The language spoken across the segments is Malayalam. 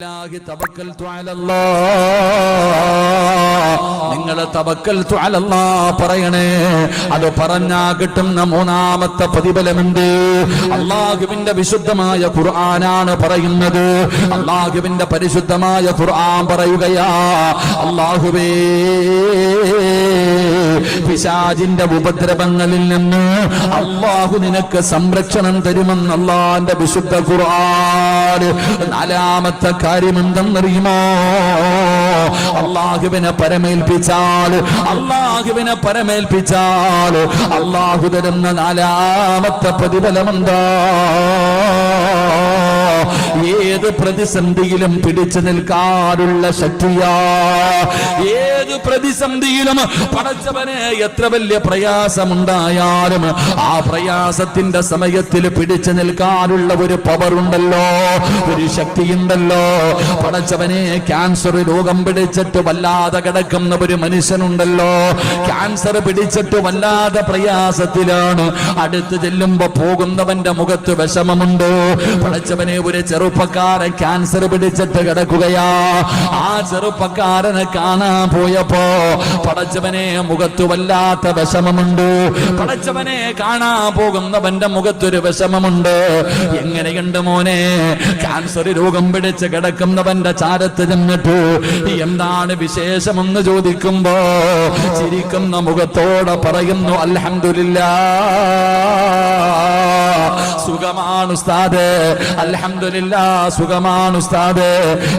നിങ്ങൾ തവക്കൽതു അലല്ലാഹ് പറയണേ. അത് പറഞ്ഞാ കിട്ടുന്ന മൂന്നാമത്തെ പ്രതിഫലമുണ്ട്. അല്ലാഹുവിന്റെ വിശുദ്ധമായ ഖുർആനാണ് പറയുന്നത്. അല്ലാഹുവിന്റെ പരിശുദ്ധമായ ഖുർആൻ പറയുകയാ, അല്ലാഹുവേ പിശാചിന്റെ ഉപദ്രവങ്ങളിൽ നിന്ന് അല്ലാഹു നിനക്ക് സംരക്ഷണം തരുമെന്ന് അല്ലാഹുവിന്റെ വിശുദ്ധ ഖുർആൻ. നാലാമത്തെ കാര്യം എന്തെന്നറിയുമോ? അല്ലാഹുവിനെ പരമേൽപ്പിച്ചാൽ അല്ലാഹു തരുന്ന നാലാമത്തെ പ്രതിഫലമെന്താ? ഏത് പ്രതിസന്ധിയിലും പിടിച്ചു നിൽക്കാനുള്ള ശക്തിയാ. ഏത് പ്രതിസന്ധിയിലും പടച്ചവനെ എത്ര വലിയ പ്രയാസമുണ്ടായാലും ആ പ്രയാസത്തിന്റെ സമയത്തിൽ പിടിച്ചു നിൽക്കാനുള്ള ഒരു പവർ ഉണ്ടല്ലോ, ഒരു ശക്തിയുണ്ടല്ലോ. പടച്ചവനെ ക്യാൻസർ രോഗം പിടിച്ചിട്ട് വല്ലാതെ കിടക്കുന്ന ഒരു മനുഷ്യനുണ്ടല്ലോ. ക്യാൻസർ പിടിച്ചിട്ട് വല്ലാതെ പ്രയാസത്തിലാണ്. അടുത്ത് ചെല്ലുമ്പോ പോകുന്നവന്റെ മുഖത്ത് വിഷമമുണ്ട്. പടച്ചവനെ ഒരു ചെറുപ്പക്കാരൻ ക്യാൻസർ പിടിച്ചിട്ട് കിടക്കുകയാ. ആ ചെറുപ്പക്കാരനെ കാണാൻ പോയപ്പോ പടച്ചവനെ മുഖത്ത് വല്ലാത്ത വിഷമമുണ്ട്. പടച്ചവനെ കാണാൻ പോകുന്നവന്റെ മുഖത്തൊരു വിഷമമുണ്ട്. എങ്ങനെയുണ്ട് മോനെ? ക്യാൻസർ രോഗം പിടിച്ച് കിടക്കുന്നവന്റെ ചാരത്ത് ചെന്നിട്ട് എന്താണ് വിശേഷമെന്ന് ചോദിക്കുമ്പോ ചിരിക്കുന്ന മുഖത്തോടെ പറയുന്നു, അൽഹംദുലില്ലാഹ്, സുഖമാണ് ഉസ്താദേ, അൽഹംദുലില്ലാഹ്, സുഖമാണ് ഉസ്താദേ.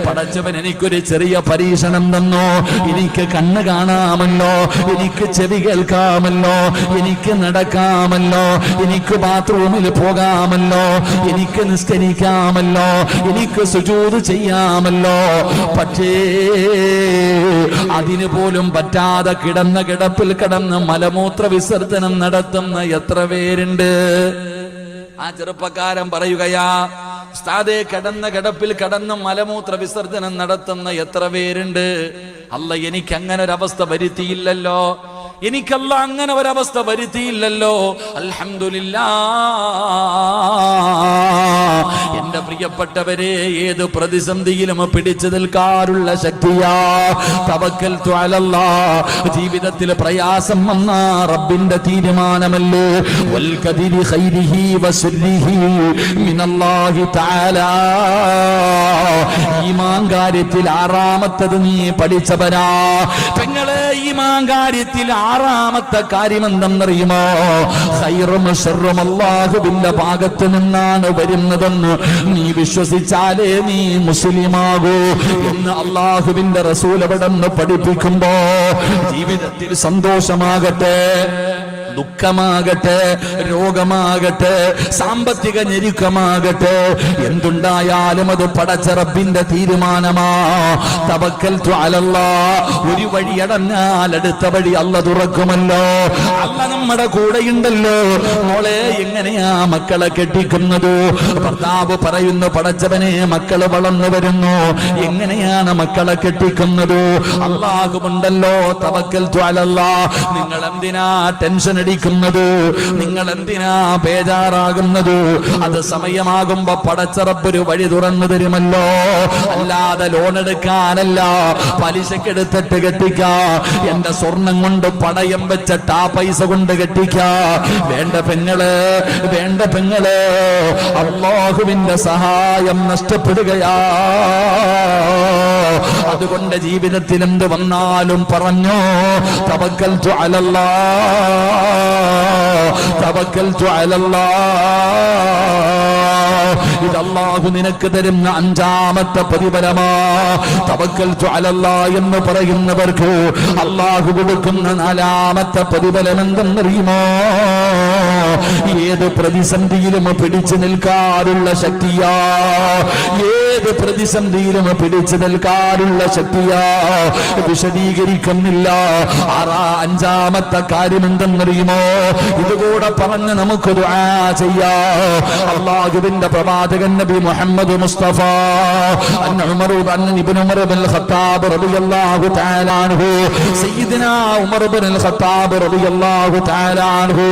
പടച്ചവൻ എനിക്കൊരു ചെറിയ പരീക്ഷണം തന്നു. എനിക്ക് കണ്ണ് കാണാമല്ലോ, എനിക്ക് ചെവി കേൾക്കാമല്ലോ, എനിക്ക് നടക്കാമല്ലോ, എനിക്ക് ബാത്റൂമിൽ പോകാമല്ലോ, എനിക്ക് നിസ്കരിക്കാമല്ലോ, എനിക്ക് സുജൂദ് ചെയ്യാമല്ലോ. പക്ഷേ അതിന് പോലും പറ്റാതെ കിടന്ന കിടപ്പിൽ കിടന്ന് മലമൂത്ര വിസർജനം നടത്തുന്ന എത്ര പേരുണ്ട്? ആ ചെറുപ്പക്കാരൻ പറയുകയാ, ഉസ്താദേ കിടന്ന കിടപ്പിൽ കിടന്ന് മലമൂത്ര വിസർജനം നടത്തുന്ന എത്ര പേരുണ്ട്? അല്ല, എനിക്ക് അങ്ങനെ ഒരവസ്ഥ വരുത്തിയില്ലല്ലോ, എനിക്കല്ല അങ്ങനെ ഒരവസ്ഥ വരുത്തിയില്ലല്ലോ. അൽഹംദുലില്ലാഹ്. എന്റെ പ്രിയപ്പെട്ടവരെ, ഏത് പ്രതിസന്ധിയിലും പിടിച്ചു നിൽക്കാനുള്ള ശക്തിയാ തവക്കൽതു അലല്ലാഹ്. ജീവിതത്തിൽ പ്രയാസം വന്നാ റബ്ബിന്റെ തീരുമാനമല്ലേ. വൽ ഖദരി ഖൈരിഹി വശർരിഹി മിനല്ലാഹി തആല. ഈമാൻ കാര്യത്തിൽ ആറാമത്തത് നീ പഠിച്ചവനാ പെങ്ങളെ. ഈമാൻ കാര്യത്തിൽ ആറാമത്തെ കാര്യം എന്തെന്നറിയുമോ? ഖൈറും ശർറും അല്ലാഹുവിന്റെ ഭാഗത്ത് നിന്നാണ് വരുന്നതെന്ന് നീ വിശ്വസിച്ചാലേ നീ മുസ്ലിമാകൂ എന്ന് അല്ലാഹുവിന്റെ റസൂൽ അവിടെ നിന്ന് പഠിപ്പിക്കുമ്പോ ജീവിതത്തിൽ സന്തോഷമാകട്ടെ, ദുഃഖമാകട്ടെ, രോഗമാകട്ടെ, സാമ്പത്തിക ഞെരുക്കമാകട്ടെ, എന്തുണ്ടായാലും അത് പടച്ച റബ്ബിന്റെ തീരുമാനമാ. തവക്കൽതു അലല്ലാഹ്. ഒരു വഴി അടഞ്ഞാൽ അടുത്ത വഴി അല്ല തുറക്കുമല്ലോ. അല്ല നമ്മുടെ കൂടെയുണ്ടല്ലോ. മോളെ, എങ്ങനെയാ മക്കളെ കെട്ടിക്കുന്നത്? ഭർത്താവ് പറയുന്നു, പടച്ചവനെ മക്കള് വളർന്നു വരുന്നു, എങ്ങനെയാണ് മക്കളെ കെട്ടിക്കുന്നത്? അല്ലാഹുവുണ്ടല്ലോ. തവക്കൽതു അലല്ലാഹ്. നിങ്ങൾ എന്തിനാ ടെൻഷൻ അടിക്കുന്നത്? നിങ്ങൾ എന്തിനാ ബേജാറാകുന്നത്? അത് സമയമാകുമ്പോ പടച്ച റബ്ബ് ഒരു വഴി തുറന്നു തരുമല്ലോ. അല്ലാതെ ലോൺ എടുക്കാനല്ല, പലിശക്കെടുത്തിട്ട് കെട്ടിക്കാ. എന്റെ സ്വർണം കൊണ്ട് പടയം വെച്ചിട്ട് ആ പൈസ കൊണ്ട് കെട്ടിക്കാ. വേണ്ട പെങ്ങള്, വേണ്ട പെങ്ങള്, അല്ലാഹുവിന്റെ സഹായം നഷ്ടപ്പെടുകയാ. അതുകൊണ്ട് ജീവിതത്തിൽ എന്ത് വന്നാലും പറഞ്ഞോ, തവക്കൽതു അലല്ലാഹ്, തവക്കൽതു അലല്ലാഹ്. ഇത് അല്ലാഹു നിനക്ക് തരുന്ന അഞ്ചാമത്തെ പ്രതിഫലമാ. തവക്കൽതു അലല്ലാഹ് എന്ന് പറയുന്നവർക്ക് അല്ലാഹു കൊടുക്കുന്ന നാലാമത്തെ പ്രതിഫലം എന്തെന്നറിയുമോ? ഏത് പ്രതിസന്ധിയിലും പിടിച്ചു നിൽക്കാനുള്ള ശക്തിയാ. ഏത് പ്രതിസന്ധിയിലും പിടിച്ചു നിൽക്കാനുള്ള ശക്തിയാ. വിശദീകരിക്കുന്നില്ല. അഞ്ചാമത്തെ കാര്യം എന്തെന്നറിയുമോ? ഇതുകൂടെ പറഞ്ഞ് നമുക്ക് ദുആ ചെയ്യാം. അല്ലാഹുവിന്റെ പ്രവാചകൻ നബി Muhammad Mustafa ibn Umar bin Khattab റളിയല്ലാഹു തആല അൻഹു, സയ്യിദനാ ഉമർ ബിൻ ഖത്താബ് റളിയല്ലാഹു തആല അൻഹു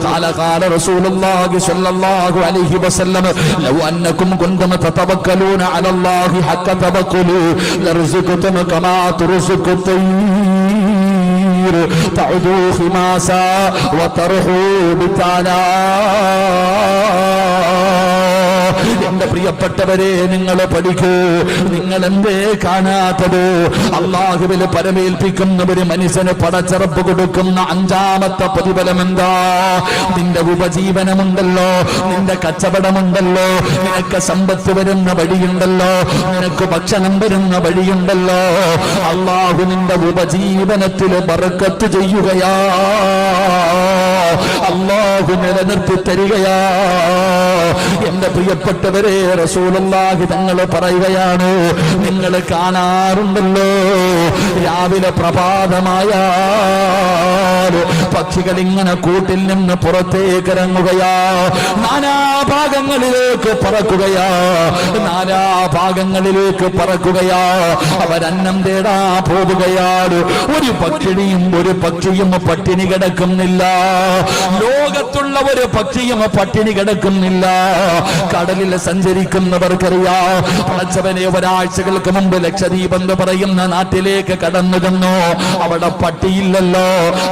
ഖാല റസൂലുള്ളാഹി സ്വല്ലല്ലാഹു അലൈഹി വസല്ലം ലൗ അന്നകും കുൻതും തതവക്കലൂന على الله حق توكله لرزقكم كما ترزق الطير تعدو خماسا وترحو بتانا. എന്റെ പ്രിയപ്പെട്ടവരെ, നിങ്ങൾ പഠിക്കൂ. നിങ്ങൾ എന്തേ കാണാത്തത്? അള്ളാഹുവിൽ പരമേൽപ്പിക്കുന്ന ഒരു മനുഷ്യന് പടച്ചറപ്പ് കൊടുക്കുന്ന അഞ്ചാമത്തെ പ്രതിഫലം എന്താ? നിന്റെ ഉപജീവനമുണ്ടല്ലോ, നിന്റെ കച്ചവടമുണ്ടല്ലോ, നിനക്ക് സമ്പത്ത് വരുന്ന വഴിയുണ്ടല്ലോ, നിനക്ക് ഭക്ഷണം വരുന്ന വഴിയുണ്ടല്ലോ. അള്ളാഹു നിന്റെ ഉപജീവനത്തിൽ ബർക്കത്ത് ചെയ്യുകയാ, അള്ളാഹു നിലനിർത്തി തരികയാ. എന്റെ പ്രിയപ്പെട്ടവരെ, റസൂലുള്ളാഹി തങ്ങൾ പറയുകയാണ്, നിങ്ങൾ കാണാറുണ്ടല്ലോ രാവിലെ പ്രഭാതമായാൽ പക്ഷികൾ ഇങ്ങനെ കൂട്ടിൽ നിന്ന് പുറത്തേക്ക് ഇറങ്ങുകയാ, നാനാഭാഗങ്ങളിലേക്ക് പറക്കുകയാ, നാനാഭാഗങ്ങളിലേക്ക് പറക്കുകയാ. അവരന്നം തേടാ പോവുകയാണ്. ഒരു പക്ഷിയും പട്ടിണി കിടക്കുന്നില്ല. ലോകത്തുള്ള ഒരു പക്ഷിയും പട്ടിണി കിടക്കുന്നില്ല. കടലിൽ സഞ്ചരിക്കുന്നവർക്കറിയാ, പടച്ചവനെ ഒരാഴ്ചകൾക്ക് മുമ്പ് ലക്ഷദ്വീപ് എന്ന് പറയുന്ന നാട്ടിലേക്ക് കടന്നു ചെന്നു. അവിടെ പട്ടിയില്ലല്ലോ,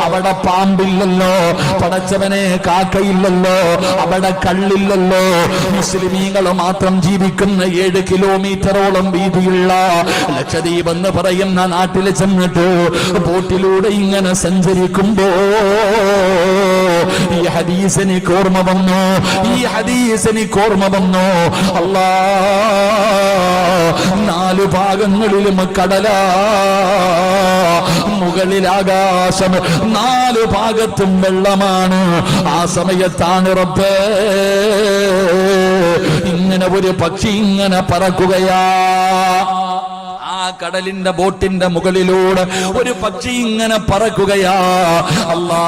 അവിടെ പാമ്പില്ലല്ലോ, പടച്ചവനെ കാക്കയില്ലല്ലോ, അവിടെ കള്ളില്ലല്ലോ. മുസ്ലിമീങ്ങൾ മാത്രം ജീവിക്കുന്ന 7 കിലോമീറ്ററോളം വീതിയുള്ള ലക്ഷദ്വീപ് എന്ന് പറയുന്ന നാട്ടിൽ ചെന്നിട്ട് ബോട്ടിലൂടെ ഇങ്ങനെ സഞ്ചരിക്കുമ്പോ ഈ ഹദീസ് എനിക്ക് ഓർമ്മ വന്നു, ഈ ഹദീസ് എനിക്ക് ഓർമ്മ വന്നു. അല്ലാ, 4 ഭാഗങ്ങളിലും കടലാ, മുകളിൽ ആകാശം, 4 ഭാഗത്തും വെള്ളമാണ്. ആ സമയത്താണ് റബ്ബേ ഇങ്ങനെ ഒരു പക്ഷി ഇങ്ങനെ പറക്കുകയാ. ആ കടലിന്റെ ബോട്ടിന്റെ മുകളിലൂടെ ഒരു പക്ഷി ഇങ്ങനെ പറക്കുകയാ. അല്ലാ,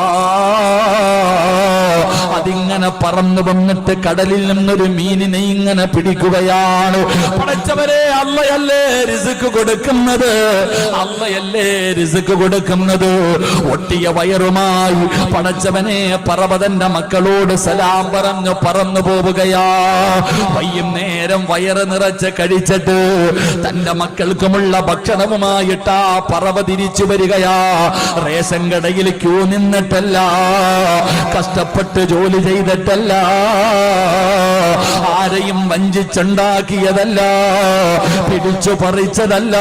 അതിങ്ങനെ പറന്നു വന്നിട്ട് കടലിൽ നിന്നൊരു മീനിനെ ഇങ്ങനെ പിടിക്കുകയാണ്. പടച്ചവരെ, അള്ളയല്ലേ റിസ്ക് കൊടുക്കുന്നത്, അള്ളയല്ലേ റിസ്ക് കൊടുക്കുന്നത്. ഒട്ടിയ വയറുമായി പടച്ചവനെ പർവ്വതന്റെ മക്കളോട് സലാം പറഞ്ഞു പറന്നു പോവുകയാ. വൈകുന്നേരം വയറ് നിറച്ച് കഴിച്ചിട്ട് തന്റെ മക്കൾക്കുമുള്ള ഭക്ഷണവുമായിട്ടാ പറവ തിരിച്ചു വരികയാ. റേഷൻ കടയിൽ ക്യൂ നിന്നിട്ടല്ല, കഷ്ടപ്പെട്ട് ജോലി ചെയ്തിട്ടല്ല, ആരെയും വഞ്ചിച്ചുണ്ടാക്കിയതല്ല, പിടിച്ചു പറിച്ചതല്ല,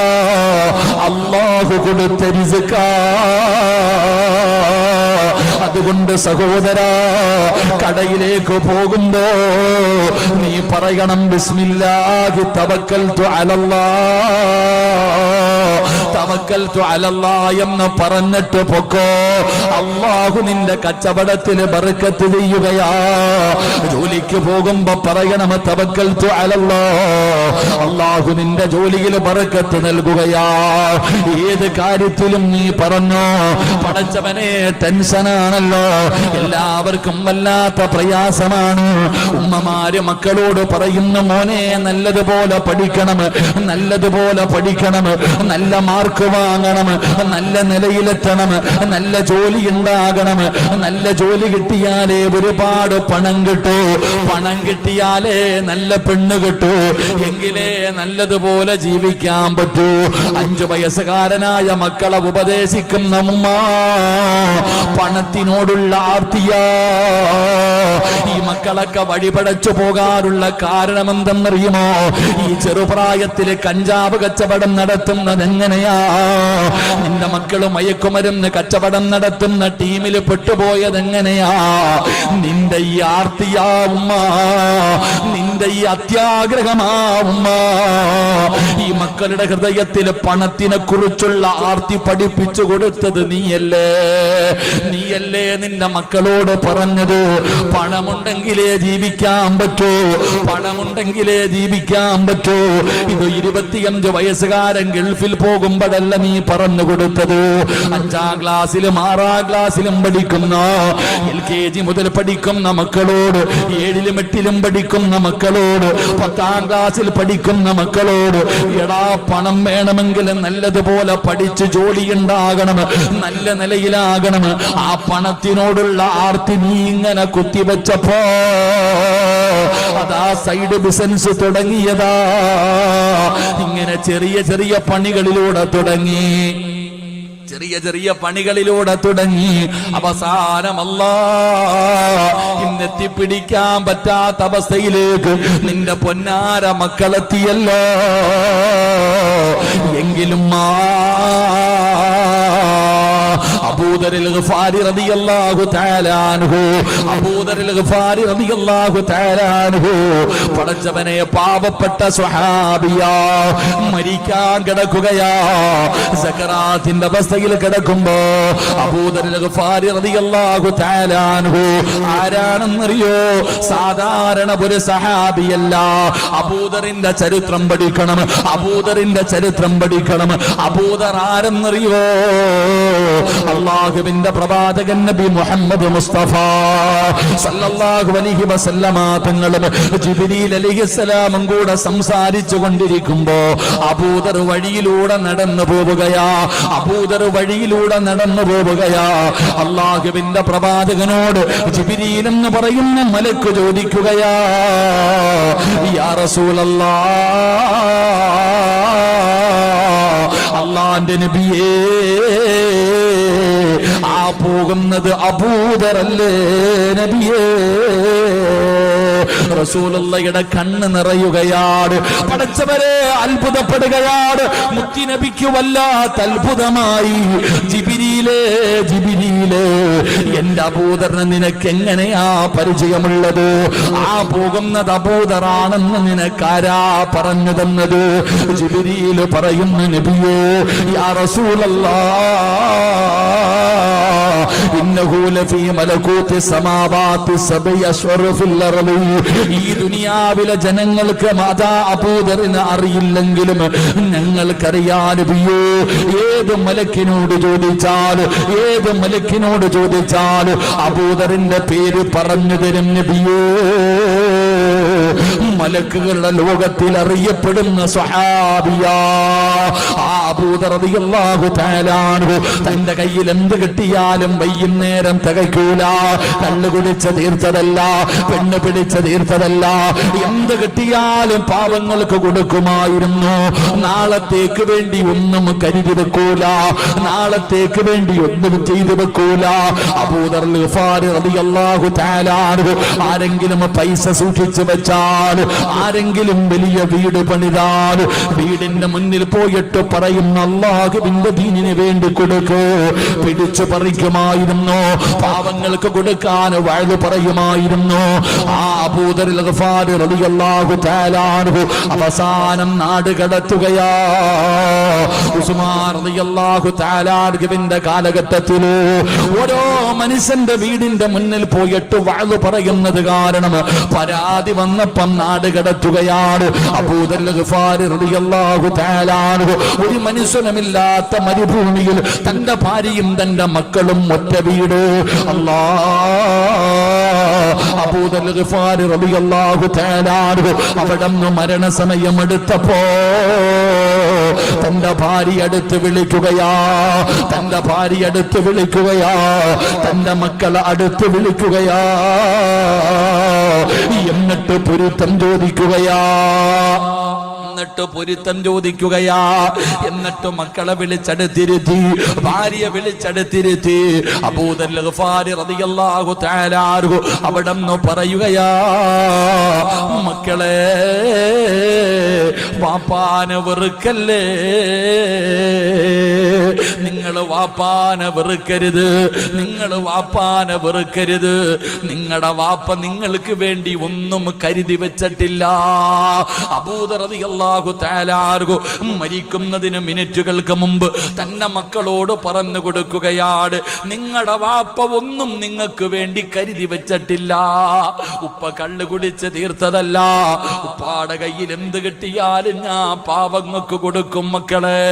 അല്ലാഹു കൊടുത്ത റിസ്കാ. അതുകൊണ്ട് സഹോദരാ, കടയിലേക്ക് പോകുമ്പോ നീ പറയണം, ബിസ്മില്ലാഹി തവക്കൽതു അലല്ലാഹ്, തവക്കൽതു അലല്ലാഹ് എന്ന് പറഞ്ഞിട്ട് പൊക്കോ. അല്ലാഹു നിന്റെ കച്ചവടത്തിന് ബർക്കത്ത് ചെയ്യുകയാ. ജോലിക്ക് പോകുമ്പോ പറയണം, തവക്കൽതു അലല്ലാഹ്, അല്ലാഹു നിന്റെ ജോലിയിൽ ബർക്കത്ത് നൽകുകയാ. ഏത് കാര്യത്തിലും നീ പറഞ്ഞോ, പടച്ചവനെ ടെൻഷനാണല്ലോ, എല്ലാവർക്കും വല്ലാത്ത പ്രയാസമാണ്. ഉമ്മമാര് മക്കളോട് പറയുന്നു, മോനെ നല്ലതുപോലെ പഠിക്കണം, നല്ലതുപോലെ പഠിക്കണം, നല്ല മാർക്ക് വാങ്ങണം, നല്ല നിലയിലെത്തണം, നല്ല ജോലി ഉണ്ടാകണം. നല്ല ജോലി കിട്ടിയാലേ ഒരുപാട് പണം കിട്ടൂ, പണം കിട്ടിയാലേ നല്ല പെണ്ണ് കിട്ടൂ, എങ്കിലേ നല്ലതുപോലെ ജീവിക്കാൻ പറ്റൂ. 5 വയസ്സുകാരനായ മക്കളെ ഉപദേശിക്കുന്ന ഉമ്മ പണത്തിനോടുള്ള ആർത്തിയാ. ഈ മക്കളൊക്കെ വഴിപടച്ചു പോകാനുള്ള കാരണം എന്തെന്നറിയുമോ? ഈ ചെറുപ്രായത്തിൽ കഞ്ചാവ് കച്ചവടം നടത്തുന്നത് എങ്ങനെയാ? നിന്റെ മക്കള് മയക്കുമരുന്ന് കച്ചവടം നടത്തുന്ന ടീമിൽ പെട്ടുപോയത് എങ്ങനെയാ? നിന്റെ ഈ ആർത്തിയാവുമ്മ, നിന്റെ ഈ അത്യാഗ്രഹമാവുമ്മ. ഈ മക്കളുടെ ഹൃദയത്തിൽ പണത്തിനെ കുറിച്ചുള്ള ആർത്തി പഠിപ്പിച്ചു കൊടുത്തത് നീയല്ലേ? നീയല്ലേ നിന്റെ മക്കളോട് പറഞ്ഞത് പണമുണ്ടെങ്കിലേ ജീവിക്കാൻ പറ്റൂ, പണമുണ്ടെങ്കിലേ ജീവിക്കാൻ പറ്റൂ. ഇത് 25 വയസ്സുകാരൻ ഗൾഫിൽ പോകുമ്പോഴല്ല നീ പറഞ്ഞു കൊടുത്തത്. 5ാം ക്ലാസ്സിലും 6ാം ക്ലാസ്സിലും പഠിക്കുന്ന, LKG മുതൽ പഠിക്കുന്ന മക്കളോട്, 7ലും 8ലും പഠിക്കുന്ന മക്കളോട്, 10ാം ക്ലാസ്സിൽ പഠിക്കുന്ന മക്കളോട്, എടാ പണം വേണമെങ്കിൽ നല്ലതുപോലെ പഠിച്ച് ജോലിയുണ്ടാകണം, നല്ല നിലയിലാകണം. ആ പണത്തിനോടുള്ള ആർത്തി നീ ഇങ്ങനെ കുത്തിവെച്ചപ്പോ അതാ സൈഡ് ബിസിനസ് തുടങ്ങിയതാ. ഇങ്ങനെ ചെറിയ ചെറിയ പണികളിലൂടെ തുടങ്ങി, ചെറിയ ചെറിയ പണികളിലൂടെ തുടങ്ങി. അവസാനം ഇന്നെത്തിപ്പിടിക്കാൻ പറ്റാത്ത അവസ്ഥയിലേക്ക് നിന്റെ പൊന്നാര മക്കളെത്തിയല്ലോ. എങ്കിലും അബൂദറിൽ ഗിഫാരി റളിയല്ലാഹു തആല അൻഹു, അബൂദറിൽ ഗിഫാരി റളിയല്ലാഹു തആല അൻഹു പടച്ചവനെ പാവപ്പെട്ട സ്വഹാബിയാ, മരിക്കാൻ കിടക്കുകയാ. സക്കറാത്തിന്റെ അവസ്ഥയിൽ കിടക്കുമ്പോ അബൂദറിൽ ഗിഫാരി റളിയല്ലാഹു തആല അൻഹു ആരാണെന്നറിയോ? സാധാരണ ഒരു സഹാബിയല്ല. അബൂദറിന്റെ ചരിത്രം പഠിക്കണം, അബൂദറിന്റെ ചരിത്രം പഠിക്കണം. അബൂദർ ആരെന്നറിയോ? അല്ലാഹുവിന്റെ പ്രവാചകൻ നബി മുഹമ്മദ് മുസ്തഫ സല്ലല്ലാഹു അലൈഹി വസല്ലമ തങ്ങളും ജിബ്രീൽ അലൈഹിസ്സലാമും കൂടെ സംസാരിച്ചു കൊണ്ടിരിക്കുമ്പോ അബൂദർ വഴിയിലൂടെ നടന്നു പോവുകയാ. അബൂദർ വഴിയിലൂടെ നടന്നു പോവുകയാ. അല്ലാഹുവിന്റെ പ്രവാചകനോട് ജിബ്രീൽ എന്ന് പറയുന്ന മലക്ക് ചോദിക്കുകയാ, യാ റസൂലല്ലാഹ്, അല്ലാഹുവിന്റെ നബിയേ, ആ പോകുന്നത് അബൂദറല്ലേ നബിയേ? റസൂലുള്ളാഹിയുടെ കണ്ണ് നിറയുകയാണ്. പടച്ചവരെ അത്ഭുതപ്പെടുകയാണ്. മുത്തുനബിക്ക് വല്ലാത്ത അത്ഭുതമായി. ജിബ്രീലേ, ജിബ്രീലേ, എന്റെ അബൂദറിനെ നിനക്ക് എങ്ങനെയാ പരിചയമുള്ളത്? ആ പോകുന്നത് അബൂദറാണെന്ന് നിനക്കാരാ പറഞ്ഞു തന്നത്? ജിബ്രീൽ പറയുന്നു, നബിയേ, യാ റസൂലല്ലാഹ്, ഇന്നഹു ലഫീ മലകൂതി സമാവാതി സബഇ അശ്വറു ഫിൽ അർളി. ഈ ദുനിയാവിലെ ജനങ്ങൾക്ക് മാതാ അബൂദറിനെ അറിയില്ലെങ്കിലും ഞങ്ങൾക്കറിയാൻ നബിയേ. ഏത് മലക്കിനോട് ചോദിച്ചാൽ, ഏത് മലക്കിനോട് ചോദിച്ചാൽ അബൂദറിന്റെ പേര് പറഞ്ഞു തരും നബിയേ. മലക്കുകളുടെ ലോകത്തിൽ അറിയപ്പെടുന്ന സ്വഹാബിയാ അബൂദർ റളിയല്ലാഹു തആല അൻഹു. തന്റെ കയ്യിൽ എന്ത് കിട്ടിയാലും വൈകുന്നേരം തികയ്ക്കൂല. കള്ളു കുടിച്ച് തീർത്തതല്ല, പെണ്ണ് പിടിച്ച് തീർത്തതല്ല, എന്ത് കിട്ടിയാലും പാവങ്ങൾക്ക് കൊടുക്കുമായിരുന്നു. നാളത്തേക്ക് വേണ്ടി ഒന്നും കരുതി വെക്കൂല, നാളത്തേക്ക് വേണ്ടി ഒന്നും ചെയ്തു വെക്കൂല. അബൂദർ ഗിഫാരി റളിയല്ലാഹു തആല അൻഹു ആരെങ്കിലും പൈസ സൂക്ഷിച്ചു വെച്ചാൽ, ആരെങ്കിലും വലിയ വീട് പണിതാൽ വീടിന്റെ മുന്നിൽ പോയിട്ട് പറയുന്ന അല്ലാഹുവിന്റെ ദീനിന് വേണ്ടി കൊടുക്കൂ, പിടിച്ചു പറിക്കുമായിരുന്നു. പാവങ്ങൾക്ക് കൊടുക്കാൻ വഅദ് പറയുമായിരുന്നു. ആ അബൂദർ ഗിഫാരി റളിയല്ലാഹു തആല അൻഹു അവസാനം നാട് കടത്തുകയാ. ഉസ്മാൻ റളിയല്ലാഹു തആല അൻഹുവിന്റെ കാലഘട്ടത്തിൽ ഓരോ മനുഷ്യന്റെ വീടിന്റെ മുന്നിൽ പോയിട്ട് വഅദ് പറയുന്നത് കാരണം പരാതി വന്നപ്പം നാട് കടത്തുകയാണ്. അബൂദർ ഗിഫാരി റളിയല്ലാഹു തആല അൻഹു ഒരു മനുഷ്യനുമില്ലാത്ത മരുഭൂമിയിൽ തന്റെ ഭാര്യയും തന്റെ മക്കളും ഒറ്റ വീട്. അബൂദർ ഗിഫാരി റളിയല്ലാഹു തആല അൻഹു അവിടുന്ന് മരണസമയം എടുത്തപ്പോ തന്റെ ഭാര്യ അടുത്ത് വിളിക്കുകയാ, തന്റെ ഭാര്യ അടുത്ത് വിളിക്കുകയാ, തന്റെ മക്കളെ അടുത്ത് വിളിക്കുകയാ. എന്നിട്ട് പൊരുത്തം ചോദിക്കുകയാ, എന്നിട്ട് പൊരുത്തം ചോദിക്കുകയാ. എന്നിട്ട് മക്കളെ വിളിച്ചടുത്തിരുത്തി, ഭാര്യ വിളിച്ചടുത്തിരുത്തി. അബൂദർ ഗിഫാരി റളിയല്ലാഹു തആല അൻഹു അവിടുന്ന് പറയുകയാ, മക്കളെ, വാപ്പാനെ വെറുക്കല്ലേ, നിങ്ങൾ വാപ്പാനെ വെറുക്കരുത്, നിങ്ങൾ വാപ്പാനെ വെറുക്കരുത്. നിങ്ങളുടെ വാപ്പ നിങ്ങൾക്ക് വേണ്ടി ഒന്നും കരുതി വെച്ചിട്ടില്ല. അബൂദർ റളിയല്ലാഹു തആല അൻഹു മരിക്കുന്നതിന് മിനിറ്റുകൾക്ക് മുമ്പ് തന്റെ മക്കളോട് പറഞ്ഞു കൊടുക്കുകയാണ്, നിങ്ങളുടെ വാപ്പ ഒന്നും നിങ്ങൾക്ക് വേണ്ടി കരുതി വെച്ചിട്ടില്ല. ഉപ്പ കള്ളു കുടിച്ച് തീർത്തതല്ല. ഉപ്പാടെ കയ്യിൽ എന്ത് കിട്ടിയാലും ഞാൻ പാവങ്ങൾക്ക് കൊടുക്കും മക്കളെ.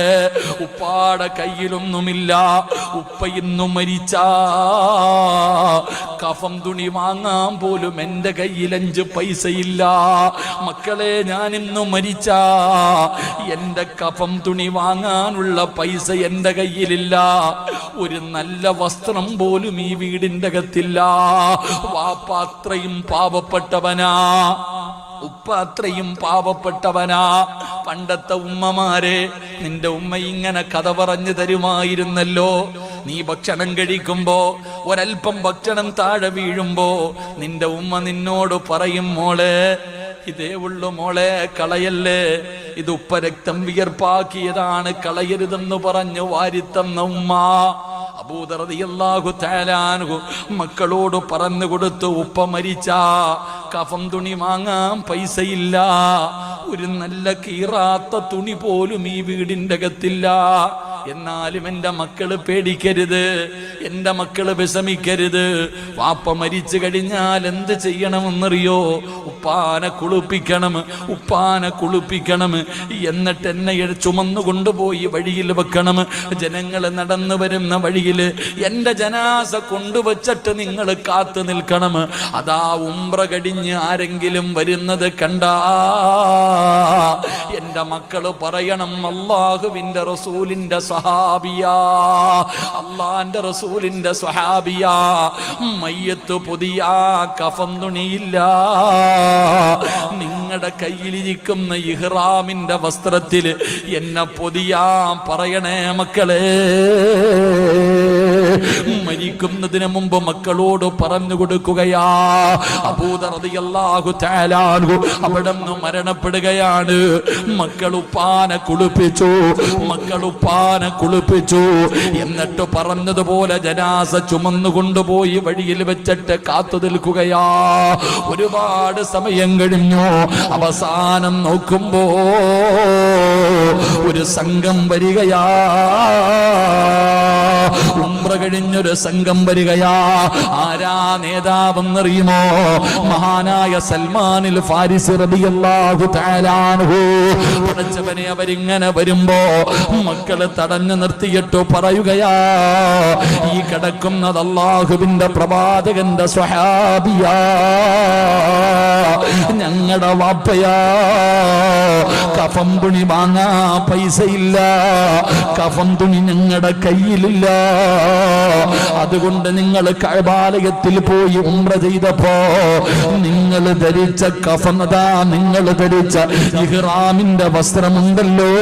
ഉപ്പാടെ കയ്യിലൊന്നുമില്ല. ഉപ്പ ഇന്നും മരിച്ചാ കഫം തുണി വാങ്ങാൻ പോലും എന്റെ കയ്യിൽ 5 പൈസയില്ല. മക്കളെ, ഞാൻ ഇന്നും മരിച്ചാ എന്റെ കഫം തുണി വാങ്ങാനുള്ള പൈസ എന്റെ കയ്യിലില്ല. ഒരു നല്ല വസ്ത്രം പോലും ഈ വീടിന്റെ അകത്തില്ല. വാപ്പ അത്രയും പാവപ്പെട്ടവനാ, ഉപ്പ അത്രയും പാവപ്പെട്ടവനാ. പണ്ടത്തെ ഉമ്മമാരെ, നിന്റെ ഉമ്മ ഇങ്ങനെ കഥ പറഞ്ഞു തരുമായിരുന്നല്ലോ. നീ ഭക്ഷണം കഴിക്കുമ്പോ ഒരൽപ്പം ഭക്ഷണം താഴെ വീഴുമ്പോ നിന്റെ ഉമ്മ നിന്നോട് പറയും, മോളെ ഇതേ ഉള്ളു മോളെ, കളയല്ലേ, ഇത് ഉപ്പ രക്തം വിയർപ്പാക്കിയതാണ്, കളയരുതെന്ന് പറഞ്ഞു വാരിത്തന്ന ഉമ്മ. അബൂദർ റളിയല്ലാഹു തആല അൻഹു മക്കളോട് പറഞ്ഞു കൊടുത്തു, ഉപ്പ മരിച്ചാ കഫം തുണി വാങ്ങാൻ പൈസയില്ല, ഒരു നല്ല കീറാത്ത തുണി പോലും ഈ വീടിന്റെ അകത്തില്ല. എന്നാലും എൻ്റെ മക്കള് പേടിക്കരുത്, എൻ്റെ മക്കള് വിഷമിക്കരുത്. വാപ്പ മരിച്ചു കഴിഞ്ഞാൽ എന്ത് ചെയ്യണമെന്നറിയോ? ഉപ്പാനെ കുളിപ്പിക്കണം, ഉപ്പാനെ കുളിപ്പിക്കണം, എന്നിട്ട് എന്നെ ചുമന്നു കൊണ്ടുപോയി വഴിയിൽ വെക്കണം. ജനങ്ങൾ നടന്നു വരുന്ന വഴിയിൽ എൻ്റെ ജനാസ കൊണ്ടുവച്ചിട്ട് നിങ്ങൾ കാത്തു നിൽക്കണം. അതാ ഉംറ കഴിഞ്ഞ് ആരെങ്കിലും വരുന്നത് കണ്ടാ എൻ്റെ മക്കള് പറയണം, അല്ലാഹുവിൻ്റെ റസൂലിൻ്റെ സഹാബിയാ, അല്ലാഹുവിൻ്റെ റസൂലിൻ്റെ സ്വഹാബിയാ. മയ്യത്ത് പുതിയ കഫൻ തുണിയില്ല, നിങ്ങളുടെ കയ്യിലിരിക്കുന്ന ഇഹ്റാമിന്റെ വസ്ത്രത്തിൽ എന്നെ പൊതിയാൻ പറയണേ മക്കളെ. മരിക്കുന്നതിന് മുമ്പ് മക്കളോട് പറഞ്ഞു കൊടുക്കുകയാ. അബൂദർ റളിയല്ലാഹു തആല അൻഹു അവിടുന്ന് മരണപ്പെടുകയാണ്. മക്കളുപ്പാനെ കുളിപ്പിച്ചു, മക്കളുപ്പാനെ കുളിപ്പിച്ചു. എന്നിട്ട് പറഞ്ഞതുപോലെ ജനാസ ചുമന്നു കൊണ്ടുപോയി വഴിയിൽ വെച്ചിട്ട് കാത്തു നിൽക്കുകയാ. ഒരുപാട് സമയം കഴിഞ്ഞു. അവസാനം നോക്കുമ്പോ ഒരു സംഘം വരികയാ. ഉംറ കഴിഞ്ഞൊരു സംഘം വരികയാ. ആരാ നേതാവെന്നറിയുമോ? മഹാനായ സൽമാനിൽ ഫാരിസി റളിയല്ലാഹു തആല അൻഹു. പഠിച്ചവനെ, അവരിങ്ങനെ വരുമ്പോ മക്കള് തടഞ്ഞു നിർത്തിയിട്ട് പറയുകയാ, ഈ കിടക്കുന്നത് അല്ലാഹുവിന്റെ പ്രവാചകന്റെ സ്വഹാബിയാ, ഞങ്ങളുടെ വാപ്പയാ. കഫം തുണി വാങ്ങാ പൈസയില്ല, കഫം തുണി ഞങ്ങളുടെ കയ്യിലില്ല. അതുകൊണ്ട് നിങ്ങൾ കഅബാലയത്തിൽ പോയി ഉംറ ചെയ്തപ്പോ നിങ്ങൾ ധരിച്ച കഫനതാ, നിങ്ങൾ ധരിച്ച ഇഹ്റാമിന്റെ വസ്ത്രമുണ്ടല്ലോ,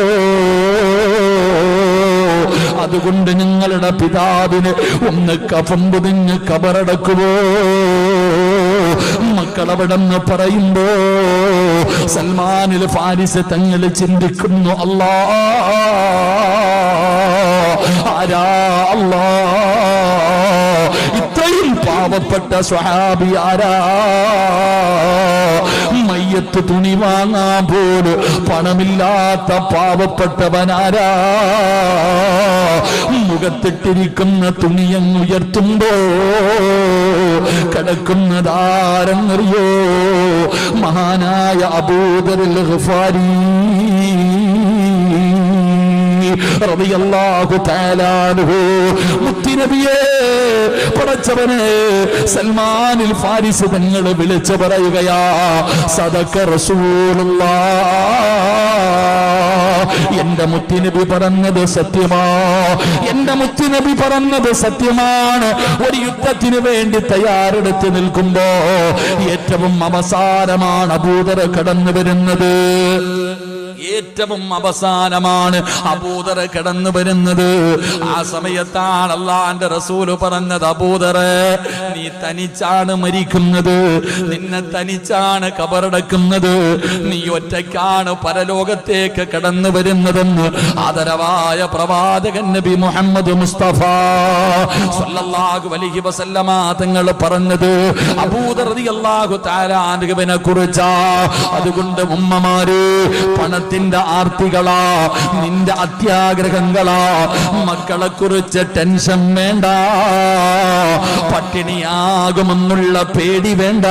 അതുകൊണ്ട് നിങ്ങളുടെ പിതാവിന് ഒന്ന് കഫം പൊതിഞ്ഞ് കബറടക്കുവോ? മക്കളവിടെന്ന് പറയുമ്പോ സൽമാനിൽ ഫാരിസ് തങ്ങൾ ചിന്തിക്കുന്നു, അല്ലാ ആരാ അല്ലാ, ഇത്രയും പാവപ്പെട്ട സ്വഹാബി ആരാ? മയ്യത്ത് തുണി വാങ്ങാൻ പോലും പണമില്ലാത്ത പാവപ്പെട്ടവനാരാ? മുഖത്തിട്ടിരിക്കുന്ന തുണിയങ്ങുയർത്തുമ്പോ കിടക്കുന്നതാരെന്നറിയോ? മഹാനായ അബൂദറുൽ ഗിഫാരി റളിയല്ലാഹു തആല അൻഹു. മുത്തുനബിയെ, പടച്ചവനെ, സൽമാനിൽ ഫാരിസ് തങ്ങൾ വിളിച്ചു പറയുകയാ, സദഖ റസൂലുള്ളാഹ്, എന്റെ മുത്തുനബി പറഞ്ഞത് സത്യമാ, എന്റെ മുത്തുനബി പറഞ്ഞത് സത്യമാണ്. ഒരു യുദ്ധത്തിന് വേണ്ടി തയ്യാറെടുത്ത് നിൽക്കുമ്പോ ഏറ്റവും അവസാനമാണ് അബൂദർ കടന്നു വരുന്നത്. ഏറ്റവും അവസാനമാണ് അബൂദർ കടന്നു വരുന്നത്. ആ സമയത്താണ് അല്ലാഹുവിന്റെ റസൂല് പറഞ്ഞത്, അബൂദറെ, നീ തനിച്ചാണ് മരിക്കുന്നത്, നിന്നെ തനിച്ചാണ് കബറടക്കുന്നത്, നീ ഒറ്റയ്ക്കാണ് പരലോകത്തേക്ക് കടന്നു വരുന്നതെന്ന് ആദരവായ പ്രവാചകൻ നബി മുഹമ്മദ് മുസ്തഫ സ്വല്ലല്ലാഹു അലൈഹി വസല്ലമ തങ്ങൾ പറഞ്ഞത് അബൂദർ റളിയല്ലാഹു തആല അൻഹുവിനെ കുറിച്ചാ. അതുകൊണ്ട് ഉമ്മമാരെ, പണത്തിന്റെ ആർത്തികളാ, നിന്റെ അത്യാഗ്രഹങ്ങളാ, മക്കളെ കുറിച്ച് ടെൻഷൻ വേണ്ട, പട്ടിണിയാകുമെന്നുള്ള പേടി വേണ്ട.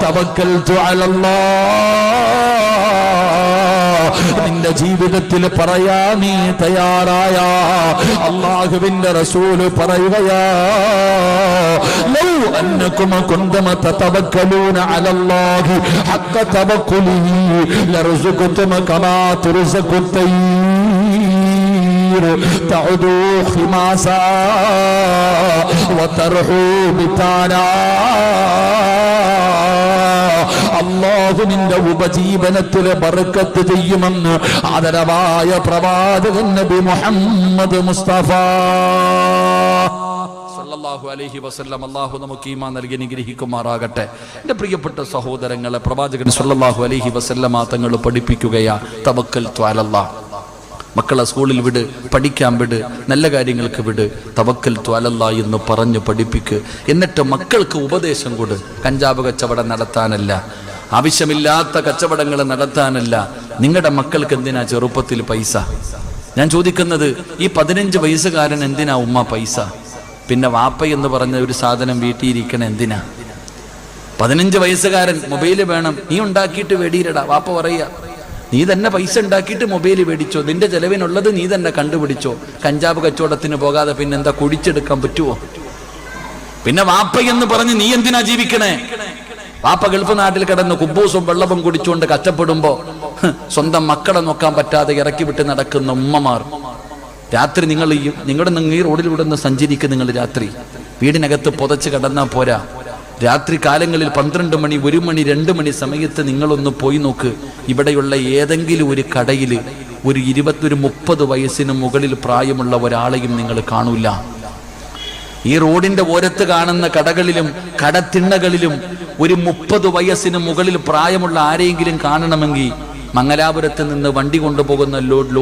തവക്കൽതു അലല്ലാഹ് നിന്റെ ജീവിതത്തിൽ പറയാ നീ തയ്യാറായ അല്ലാഹുവിന്റെ റസൂല് പറയുകയാ ലൗ അന്നകും കുന്തും തതവക്കലൂന അലല്ലാഹി ഹഖ തവക്കുലിഹി ലർസുഖതും കമാ തുർസഖു തയ്ർ തഉദു ഖിമാസാ വതർഹു ബിതാനാ അല്ലാഹു നിന്റെ ഉപജീവനത്തിലെ ബർക്കത്ത് ചെയ്യുമെന്ന് ആദരവായ പ്രവാചകൻ നബി മുഹമ്മദ് മുസ്തഫ സല്ലല്ലാഹു അലൈഹി വസല്ലം. അല്ലാഹു നമുക്ക് ഈമാൻ നൽകി അനുഗ്രഹിക്കുമാറാകട്ടെ. എൻ്റെ പ്രിയപ്പെട്ട സഹോദരങ്ങളെ, പ്രവാചകൻ സല്ലല്ലാഹു അലൈഹി വസല്ലം തങ്ങൾ പഠിപ്പിക്കുകയാ തവക്കൽതു അലല്ലാഹ്. മക്കളെ സ്കൂളിൽ വിട്, പഠിക്കാൻ വിട്, നല്ല കാര്യങ്ങൾക്ക് വിട്, തവക്കൽതു അലല്ലാഹ് എന്ന് പറഞ്ഞു പഠിപ്പിക്ക്. എന്നിട്ട് മക്കൾക്ക് ഉപദേശം കൊടു. കഞ്ചാവ് കച്ചവടം നടത്താനല്ല, ആവശ്യമില്ലാത്ത കച്ചവടങ്ങൾ നടത്താനല്ല. നിങ്ങളുടെ മക്കൾക്ക് എന്തിനാ ചെറുപ്പത്തിൽ പൈസ? ഞാൻ ചോദിക്കുന്നത്, ഈ 15 വയസ്സുകാരൻ എന്തിനാ ഉമ്മ പൈസ? പിന്നെ വാപ്പ എന്ന് പറഞ്ഞ ഒരു സാധനം വീട്ടിയിരിക്കണ എന്തിനാ? 15 വയസ്സുകാരൻ മൊബൈല് വേണം, നീ ഉണ്ടാക്കിയിട്ട് വേടിയിരടാ. വാപ്പ പറയുക, നീ തന്നെ പൈസ ഉണ്ടാക്കിയിട്ട് മൊബൈല് മേടിച്ചോ, നിന്റെ ചെലവിനുള്ളത് നീ തന്നെ കണ്ടുപിടിച്ചോ. കഞ്ചാവ് കച്ചവടത്തിന് പോകാതെ പിന്നെ എന്താ കുടിച്ചെടുക്കാൻ പറ്റുമോ? പിന്നെ വാപ്പ എന്ന് പറഞ്ഞ് നീ എന്തിനാ ജീവിക്കണേ? വാപ്പ ഗൾഫ് നാട്ടിൽ കിടന്ന് കുബൂസും വെള്ളവും കുടിച്ചുകൊണ്ട് കഷ്ടപ്പെടുമ്പോ സ്വന്തം മക്കളെ നോക്കാൻ പറ്റാതെ ഇറക്കി വിട്ട് നടക്കുന്ന ഉമ്മമാർ, രാത്രി നിങ്ങളുടെ ഈ റോഡിലൂടെ നിന്ന് സഞ്ചരിക്കുക. നിങ്ങൾ രാത്രി വീടിനകത്ത് പുതച്ച് കിടന്നാ പോരാ. രാത്രി കാലങ്ങളിൽ 12 മണി, 1 മണി, 2 മണി സമയത്ത് നിങ്ങളൊന്ന് പോയി നോക്ക്. ഇവിടെയുള്ള ഏതെങ്കിലും ഒരു കടയിൽ ഒരു 20-30 വയസ്സിന് മുകളിൽ പ്രായമുള്ള ഒരാളെയും നിങ്ങൾ കാണൂല. ഈ റോഡിന്റെ ഓരത്ത് കാണുന്ന കടകളിലും കടത്തിണ്ണകളിലും ഒരു 30 വയസ്സിന് മുകളിൽ പ്രായമുള്ള ആരെയെങ്കിലും കാണണമെങ്കിൽ മംഗലാപുരത്ത് നിന്ന് വണ്ടി കൊണ്ടുപോകുന്ന ലോറിയുടെ